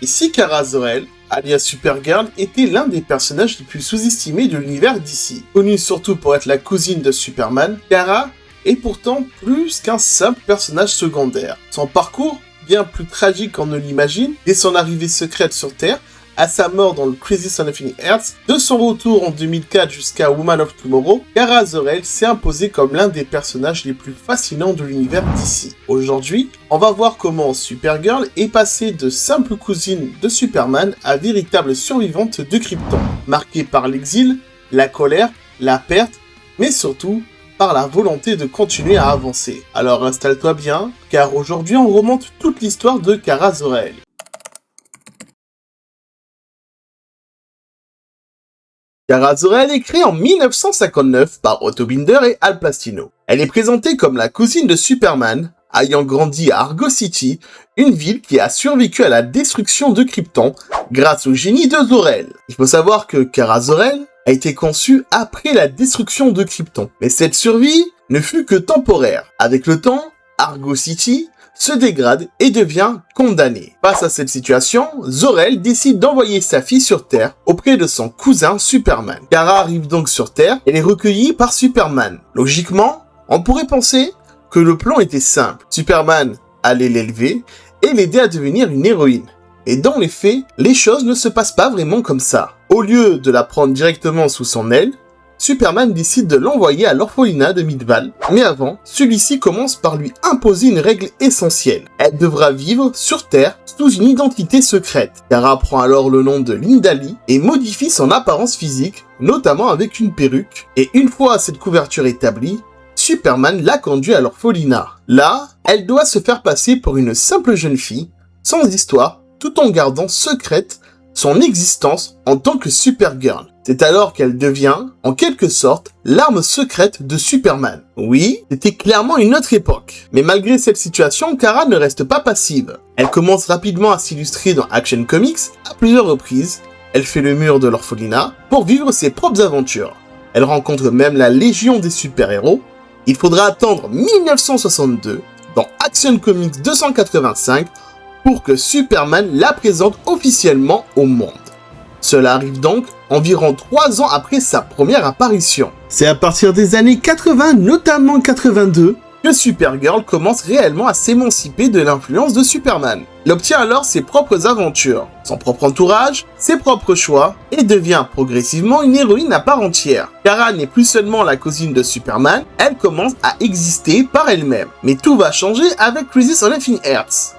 Et si Kara Zor-El, alias Supergirl, était l'un des personnages les plus sous-estimés de l'univers DC. Connue surtout pour être la cousine de Superman, Kara est pourtant plus qu'un simple personnage secondaire. Son parcours, bien plus tragique qu'on ne l'imagine, dès son arrivée secrète sur Terre, à sa mort dans le Crisis on Infinite Earths, de son retour en 2004 jusqu'à Woman of Tomorrow, Kara Zor-El s'est imposée comme l'un des personnages les plus fascinants de l'univers DC. Aujourd'hui, on va voir comment Supergirl est passée de simple cousine de Superman à véritable survivante de Krypton, marquée par l'exil, la colère, la perte, mais surtout par la volonté de continuer à avancer. Alors installe-toi bien, car aujourd'hui on remonte toute l'histoire de Kara Zor-El. Kara Zor-El est créée en 1959 par Otto Binder et Al Plastino. Elle est présentée comme la cousine de Superman, ayant grandi à Argo City, une ville qui a survécu à la destruction de Krypton grâce au génie de Zor-El. Il faut savoir que Kara Zor-El a été conçue après la destruction de Krypton, mais cette survie ne fut que temporaire. Avec le temps, Argo City se dégrade et devient condamné. Face à cette situation, Zor-El décide d'envoyer sa fille sur Terre auprès de son cousin Superman. Kara arrive donc sur Terre et est recueillie par Superman. Logiquement, on pourrait penser que le plan était simple. Superman allait l'élever et l'aider à devenir une héroïne. Et dans les faits, les choses ne se passent pas vraiment comme ça. Au lieu de la prendre directement sous son aile, Superman décide de l'envoyer à l'orphelinat de Midval. Mais avant, celui-ci commence par lui imposer une règle essentielle. Elle devra vivre sur Terre sous une identité secrète. Kara prend alors le nom de Linda Lee et modifie son apparence physique, notamment avec une perruque. Et une fois cette couverture établie, Superman la conduit à l'orphelinat. Là, elle doit se faire passer pour une simple jeune fille, sans histoire, tout en gardant secrète son existence en tant que Supergirl. C'est alors qu'elle devient, en quelque sorte, l'arme secrète de Superman. Oui, c'était clairement une autre époque. Mais malgré cette situation, Kara ne reste pas passive. Elle commence rapidement à s'illustrer dans Action Comics à plusieurs reprises. Elle fait le mur de l'orphelinat pour vivre ses propres aventures. Elle rencontre même la Légion des super-héros. Il faudra attendre 1962 dans Action Comics 285 pour que Superman la présente officiellement au monde. Cela arrive donc environ 3 ans après sa première apparition. C'est à partir des années 80, notamment 82, que Supergirl commence réellement à s'émanciper de l'influence de Superman. Elle obtient alors ses propres aventures, son propre entourage, ses propres choix, et devient progressivement une héroïne à part entière. Kara n'est plus seulement la cousine de Superman, elle commence à exister par elle-même. Mais tout va changer avec Crisis on Infinite Earths.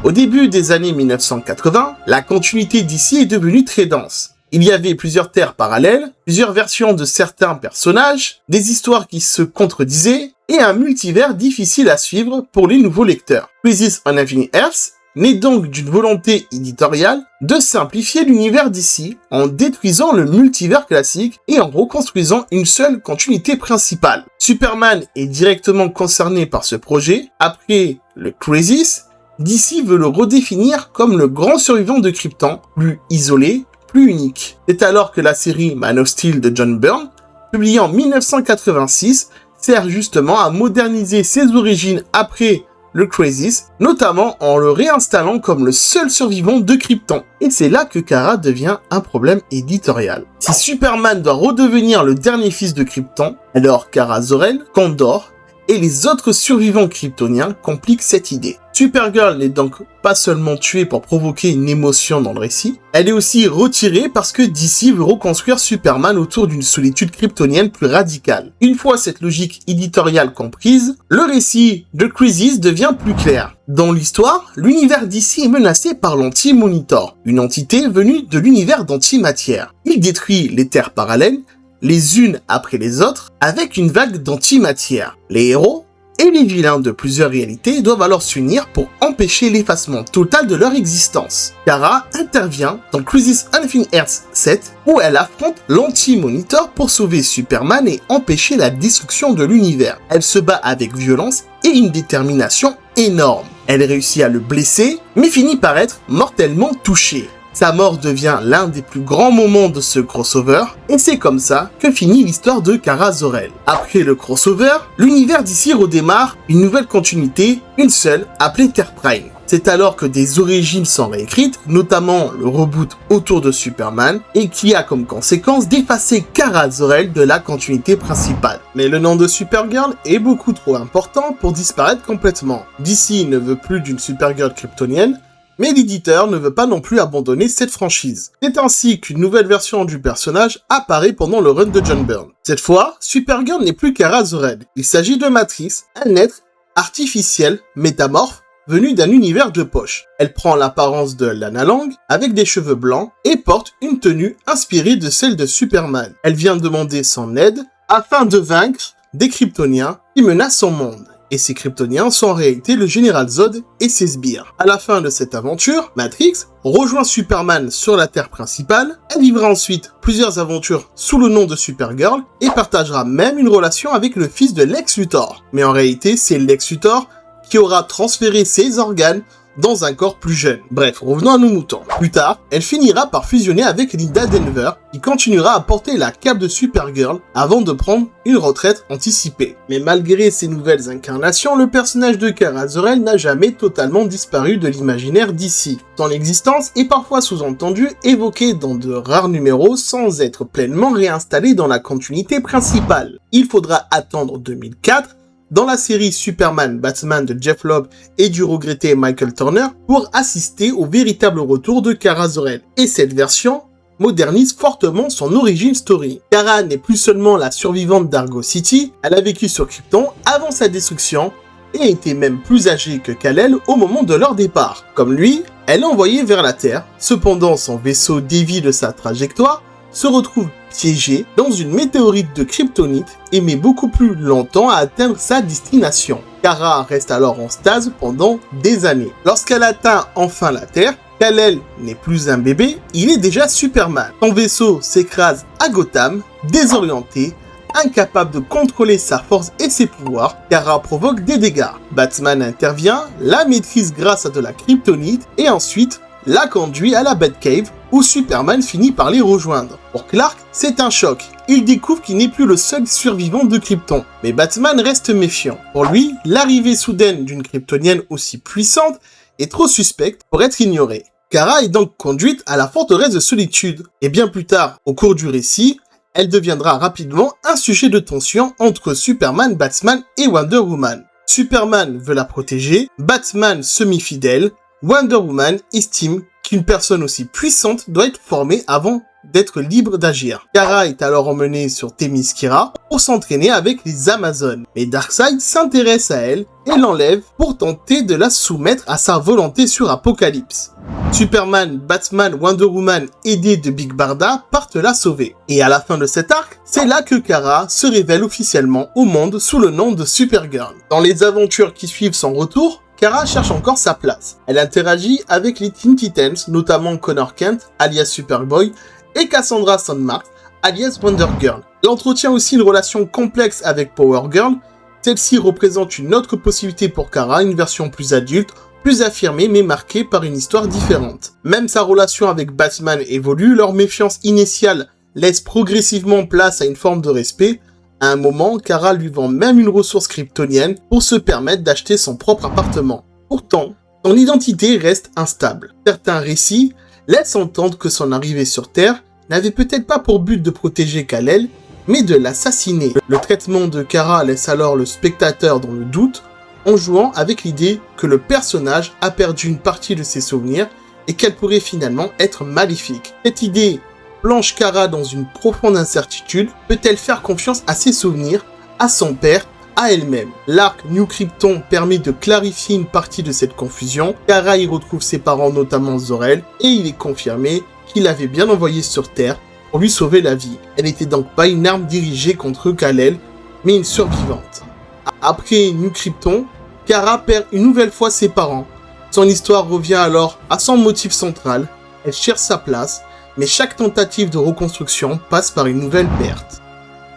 Au début des années 1980, la continuité d'ici est devenue très dense. Il y avait plusieurs terres parallèles, plusieurs versions de certains personnages, des histoires qui se contredisaient, et un multivers difficile à suivre pour les nouveaux lecteurs. Crisis on Infinite Earths naît donc d'une volonté éditoriale de simplifier l'univers d'ici en détruisant le multivers classique et en reconstruisant une seule continuité principale. Superman est directement concerné par ce projet. Après le Crisis, DC veut le redéfinir comme le grand survivant de Krypton, plus isolé, plus unique. C'est alors que la série Man of Steel de John Byrne, publiée en 1986, sert justement à moderniser ses origines après le Crisis, notamment en le réinstallant comme le seul survivant de Krypton. Et c'est là que Kara devient un problème éditorial. Si Superman doit redevenir le dernier fils de Krypton, alors Kara Zor-El, Kandor et les autres survivants kryptoniens compliquent cette idée. Supergirl n'est donc pas seulement tuée pour provoquer une émotion dans le récit, elle est aussi retirée parce que DC veut reconstruire Superman autour d'une solitude kryptonienne plus radicale. Une fois cette logique éditoriale comprise, le récit de Crisis devient plus clair. Dans l'histoire, l'univers DC est menacé par l'Anti-Monitor, une entité venue de l'univers d'antimatière. Il détruit les terres parallèles, les unes après les autres, avec une vague d'antimatière. Les héros et les vilains de plusieurs réalités doivent alors s'unir pour empêcher l'effacement total de leur existence. Kara intervient dans Crisis on Infinite Earths 7, où elle affronte l'Anti-Monitor pour sauver Superman et empêcher la destruction de l'univers. Elle se bat avec violence et une détermination énorme. Elle réussit à le blesser, mais finit par être mortellement touchée. Sa mort devient l'un des plus grands moments de ce crossover, et c'est comme ça que finit l'histoire de Kara Zor-El. Après le crossover, l'univers d'ici redémarre une nouvelle continuité, une seule, appelée Terre Prime. C'est alors que des origines sont réécrites, notamment le reboot autour de Superman, et qui a comme conséquence d'effacer Kara Zor-El de la continuité principale. Mais le nom de Supergirl est beaucoup trop important pour disparaître complètement. DC ne veut plus d'une Supergirl kryptonienne, mais l'éditeur ne veut pas non plus abandonner cette franchise. C'est ainsi qu'une nouvelle version du personnage apparaît pendant le run de John Byrne. Cette fois, Supergirl n'est plus Kara Zor-El. Il s'agit de Matrix, un être artificiel, métamorphe, venu d'un univers de poche. Elle prend l'apparence de Lana Lang, avec des cheveux blancs, et porte une tenue inspirée de celle de Superman. Elle vient demander son aide afin de vaincre des Kryptoniens qui menacent son monde. Et ces Kryptoniens sont en réalité le Général Zod et ses sbires. À la fin de cette aventure, Matrix rejoint Superman sur la Terre principale, elle vivra ensuite plusieurs aventures sous le nom de Supergirl et partagera même une relation avec le fils de Lex Luthor. Mais en réalité, c'est Lex Luthor qui aura transféré ses organes dans un corps plus jeune. Bref, revenons à nos moutons. Plus tard, elle finira par fusionner avec Linda Denver, qui continuera à porter la cape de Supergirl avant de prendre une retraite anticipée. Mais malgré ces nouvelles incarnations, le personnage de Kara Zor-El n'a jamais totalement disparu de l'imaginaire d'ici. Son existence est parfois sous-entendue, évoquée dans de rares numéros sans être pleinement réinstallée dans la continuité principale. Il faudra attendre 2004 dans la série Superman Batman de Jeff Loeb et du regretté Michael Turner pour assister au véritable retour de Kara Zor-El. Et cette version modernise fortement son origin story. Kara n'est plus seulement la survivante d'Argo City, elle a vécu sur Krypton avant sa destruction et était même plus âgée que Kal-El au moment de leur départ. Comme lui, elle est envoyée vers la Terre, cependant son vaisseau dévie de sa trajectoire, se retrouve piégé dans une météorite de kryptonite et met beaucoup plus longtemps à atteindre sa destination. Kara reste alors en stase pendant des années. Lorsqu'elle atteint enfin la Terre, Kal-El n'est plus un bébé, il est déjà Superman. Son vaisseau s'écrase à Gotham, désorienté, incapable de contrôler sa force et ses pouvoirs, Kara provoque des dégâts. Batman intervient, la maîtrise grâce à de la kryptonite et ensuite la conduit à la Batcave où Superman finit par les rejoindre. Pour Clark, c'est un choc. Il découvre qu'il n'est plus le seul survivant de Krypton. Mais Batman reste méfiant. Pour lui, l'arrivée soudaine d'une kryptonienne aussi puissante est trop suspecte pour être ignorée. Kara est donc conduite à la forteresse de solitude. Et bien plus tard, au cours du récit, elle deviendra rapidement un sujet de tension entre Superman, Batman et Wonder Woman. Superman veut la protéger, Batman semi-fidèle, Wonder Woman estime qu'une personne aussi puissante doit être formée avant d'être libre d'agir. Kara est alors emmenée sur Themyscira pour s'entraîner avec les Amazones. Mais Darkseid s'intéresse à elle et l'enlève pour tenter de la soumettre à sa volonté sur Apocalypse. Superman, Batman, Wonder Woman, aidés de Big Barda, partent la sauver. Et à la fin de cet arc, c'est là que Kara se révèle officiellement au monde sous le nom de Supergirl. Dans les aventures qui suivent son retour, Kara cherche encore sa place. Elle interagit avec les Teen Titans, notamment Connor Kent, alias Superboy, et Cassandra Sandmark, alias Wonder Girl. Elle entretient aussi une relation complexe avec Power Girl. Celle-ci représente une autre possibilité pour Kara, une version plus adulte, plus affirmée mais marquée par une histoire différente. Même sa relation avec Batman évolue, leur méfiance initiale laisse progressivement place à une forme de respect. À un moment, Kara lui vend même une ressource kryptonienne pour se permettre d'acheter son propre appartement. Pourtant, son identité reste instable. Certains récits laissent entendre que son arrivée sur Terre n'avait peut-être pas pour but de protéger Kal-El, mais de l'assassiner. Le traitement de Kara laisse alors le spectateur dans le doute, en jouant avec l'idée que le personnage a perdu une partie de ses souvenirs et qu'elle pourrait finalement être maléfique. Cette idée plonge Kara dans une profonde incertitude. Peut-elle faire confiance à ses souvenirs, à son père, à elle-même? L'arc New Krypton permet de clarifier une partie de cette confusion. Kara y retrouve ses parents, notamment Zor-El, et il est confirmé qu'il l'avait bien envoyée sur Terre pour lui sauver la vie. Elle n'était donc pas une arme dirigée contre Kal-El, mais une survivante. Après New Krypton, Kara perd une nouvelle fois ses parents. Son histoire revient alors à son motif central. Elle cherche sa place, mais chaque tentative de reconstruction passe par une nouvelle perte.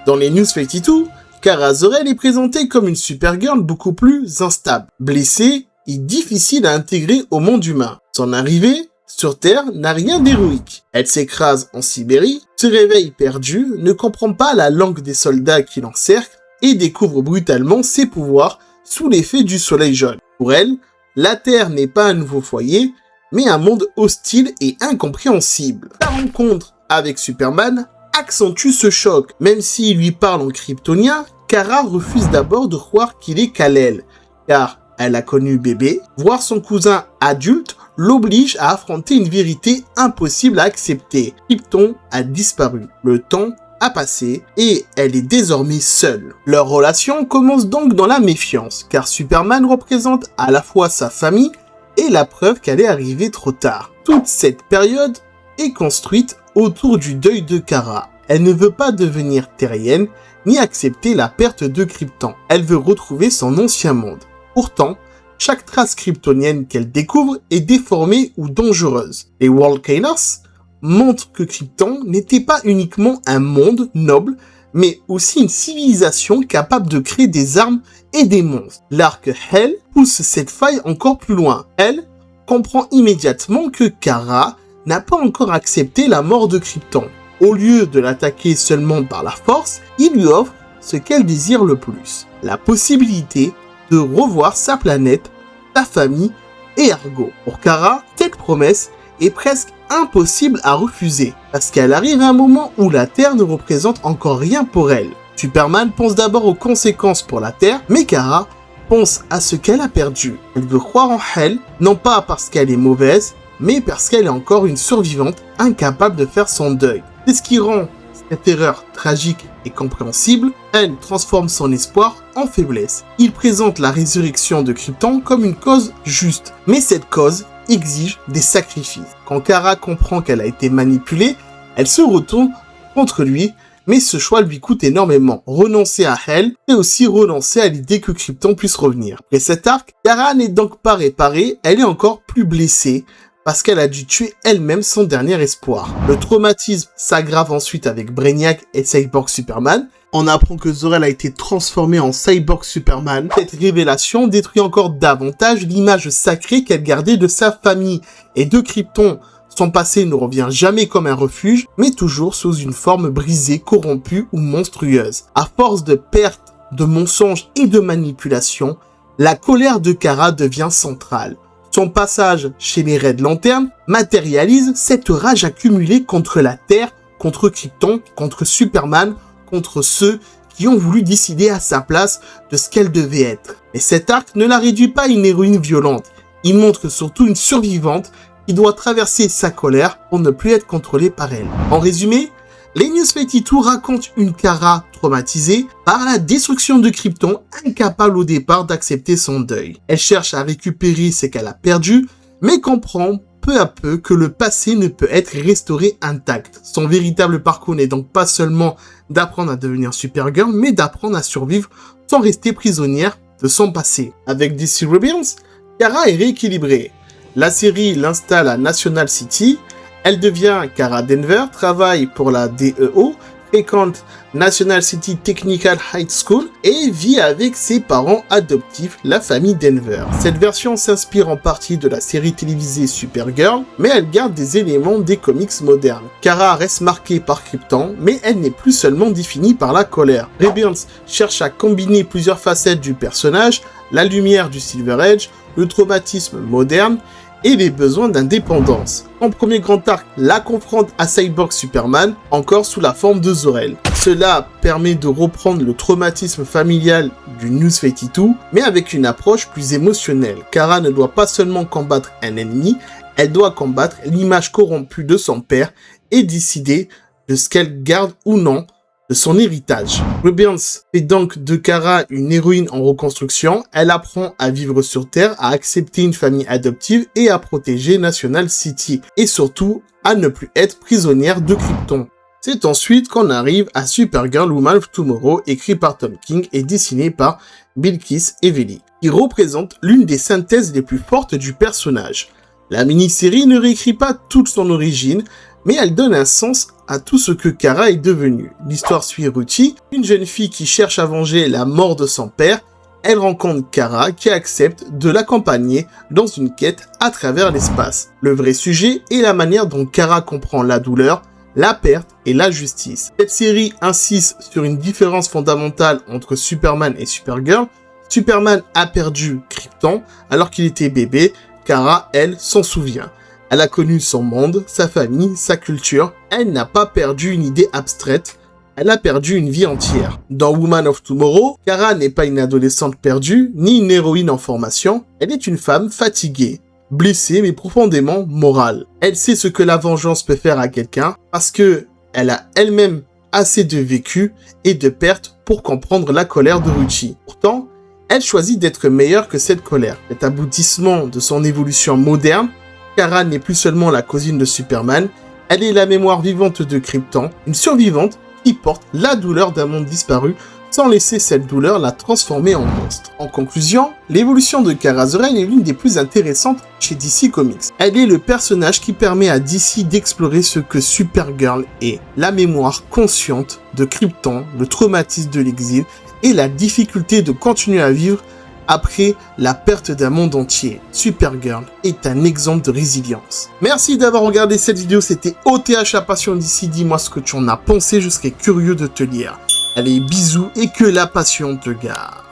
Dans les News 52, Kara Zor-El est présentée comme une Supergirl beaucoup plus instable, blessée et difficile à intégrer au monde humain. Son arrivée sur Terre n'a rien d'héroïque. Elle s'écrase en Sibérie, se réveille perdue, ne comprend pas la langue des soldats qui l'encerclent et découvre brutalement ses pouvoirs sous l'effet du soleil jaune. Pour elle, la Terre n'est pas un nouveau foyer, mais un monde hostile et incompréhensible. La rencontre avec Superman accentue ce choc. Même s'il lui parle en kryptonien, Kara refuse d'abord de croire qu'il est Kal-El, car elle a connu bébé. Voir son cousin adulte l'oblige à affronter une vérité impossible à accepter. Krypton a disparu. Le temps a passé et elle est désormais seule. Leur relation commence donc dans la méfiance, car Superman représente à la fois sa famille et la preuve qu'elle est arrivée trop tard. Toute cette période est construite autour du deuil de Kara. Elle ne veut pas devenir terrienne, ni accepter la perte de Krypton. Elle veut retrouver son ancien monde. Pourtant, chaque trace kryptonienne qu'elle découvre est déformée ou dangereuse. Les Worldcalers montrent que Krypton n'était pas uniquement un monde noble, mais aussi une civilisation capable de créer des armes et des monstres. L'arc Hell pousse cette faille encore plus loin. Elle comprend immédiatement que Kara n'a pas encore accepté la mort de Krypton. Au lieu de l'attaquer seulement par la force, il lui offre ce qu'elle désire le plus, la possibilité de revoir sa planète, sa famille et Argo. Pour Kara, cette promesse est presque impossible à refuser, parce qu'elle arrive à un moment où la Terre ne représente encore rien pour elle. Superman pense d'abord aux conséquences pour la Terre, mais Kara pense à ce qu'elle a perdu. Elle veut croire en Hell, non pas parce qu'elle est mauvaise, mais parce qu'elle est encore une survivante incapable de faire son deuil. C'est ce qui rend cette erreur tragique et compréhensible. Elle transforme son espoir en faiblesse. Il présente la résurrection de Krypton comme une cause juste, mais cette cause exige des sacrifices. Quand Kara comprend qu'elle a été manipulée, elle se retourne contre lui, mais ce choix lui coûte énormément. Renoncer à Hell et aussi renoncer à l'idée que Krypton puisse revenir. Après cet arc, Kara n'est donc pas réparée, elle est encore plus blessée, parce qu'elle a dû tuer elle-même son dernier espoir. Le traumatisme s'aggrave ensuite avec Brainiac et Cyborg Superman. On apprend que Zor-El a été transformé en Cyborg Superman. Cette révélation détruit encore davantage l'image sacrée qu'elle gardait de sa famille et de Krypton. Son passé ne revient jamais comme un refuge, mais toujours sous une forme brisée, corrompue ou monstrueuse. À force de pertes, de mensonges et de manipulations, la colère de Kara devient centrale. Son passage chez les Red Lantern matérialise cette rage accumulée contre la Terre, contre Krypton, contre Superman, contre ceux qui ont voulu décider à sa place de ce qu'elle devait être. Mais cet arc ne la réduit pas à une héroïne violente. Il montre surtout une survivante qui doit traverser sa colère pour ne plus être contrôlée par elle. En résumé, les News 52 racontent une Kara traumatisée par la destruction de Krypton, incapable au départ d'accepter son deuil. Elle cherche à récupérer ce qu'elle a perdu, mais comprend peu à peu que le passé ne peut être restauré intact. Son véritable parcours n'est donc pas seulement d'apprendre à devenir Supergirl, mais d'apprendre à survivre sans rester prisonnière de son passé. Avec DC Rebirth, Kara est rééquilibrée. La série l'installe à National City. Elle devient Kara Denver, travaille pour la DEO, fréquente National City Technical High School et vit avec ses parents adoptifs, la famille Denver. Cette version s'inspire en partie de la série télévisée Supergirl, mais elle garde des éléments des comics modernes. Kara reste marquée par Krypton, mais elle n'est plus seulement définie par la colère. Rebirth cherche à combiner plusieurs facettes du personnage, la lumière du Silver Age, le traumatisme moderne, et les besoins d'indépendance. En premier grand arc, la confronte à Cyborg Superman, encore sous la forme de Zor-El. Cela permet de reprendre le traumatisme familial du News 52, mais avec une approche plus émotionnelle. Kara ne doit pas seulement combattre un ennemi, elle doit combattre l'image corrompue de son père et décider de ce qu'elle garde ou non de son héritage. Rebirth fait donc de Kara une héroïne en reconstruction. Elle apprend à vivre sur Terre, à accepter une famille adoptive et à protéger National City. Et surtout, à ne plus être prisonnière de Krypton. C'est ensuite qu'on arrive à Supergirl Woman of Tomorrow, écrit par Tom King et dessiné par Bilquis Evely, qui représente l'une des synthèses les plus fortes du personnage. La mini-série ne réécrit pas toute son origine, mais elle donne un sens à tout ce que Kara est devenue. L'histoire suit Ruthie, une jeune fille qui cherche à venger la mort de son père. Elle rencontre Kara qui accepte de l'accompagner dans une quête à travers l'espace. Le vrai sujet est la manière dont Kara comprend la douleur, la perte et la justice. Cette série insiste sur une différence fondamentale entre Superman et Supergirl. Superman a perdu Krypton alors qu'il était bébé. Kara, elle, s'en souvient. Elle a connu son monde, sa famille, sa culture. Elle n'a pas perdu une idée abstraite. Elle a perdu une vie entière. Dans Woman of Tomorrow, Kara n'est pas une adolescente perdue, ni une héroïne en formation. Elle est une femme fatiguée, blessée mais profondément morale. Elle sait ce que la vengeance peut faire à quelqu'un parce que elle a elle-même assez de vécu et de pertes pour comprendre la colère de Ruchi. Pourtant, elle choisit d'être meilleure que cette colère. Cet aboutissement de son évolution moderne, Kara n'est plus seulement la cousine de Superman, elle est la mémoire vivante de Krypton, une survivante qui porte la douleur d'un monde disparu sans laisser cette douleur la transformer en monstre. En conclusion, l'évolution de Kara Zor-El est l'une des plus intéressantes chez DC Comics. Elle est le personnage qui permet à DC d'explorer ce que Supergirl est, la mémoire consciente de Krypton, le traumatisme de l'exil et la difficulté de continuer à vivre après la perte d'un monde entier. Supergirl est un exemple de résilience. Merci d'avoir regardé cette vidéo, c'était OTH à Passion d'ici. Dis-moi ce que tu en as pensé, je serais curieux de te lire. Allez, bisous et que la passion te garde.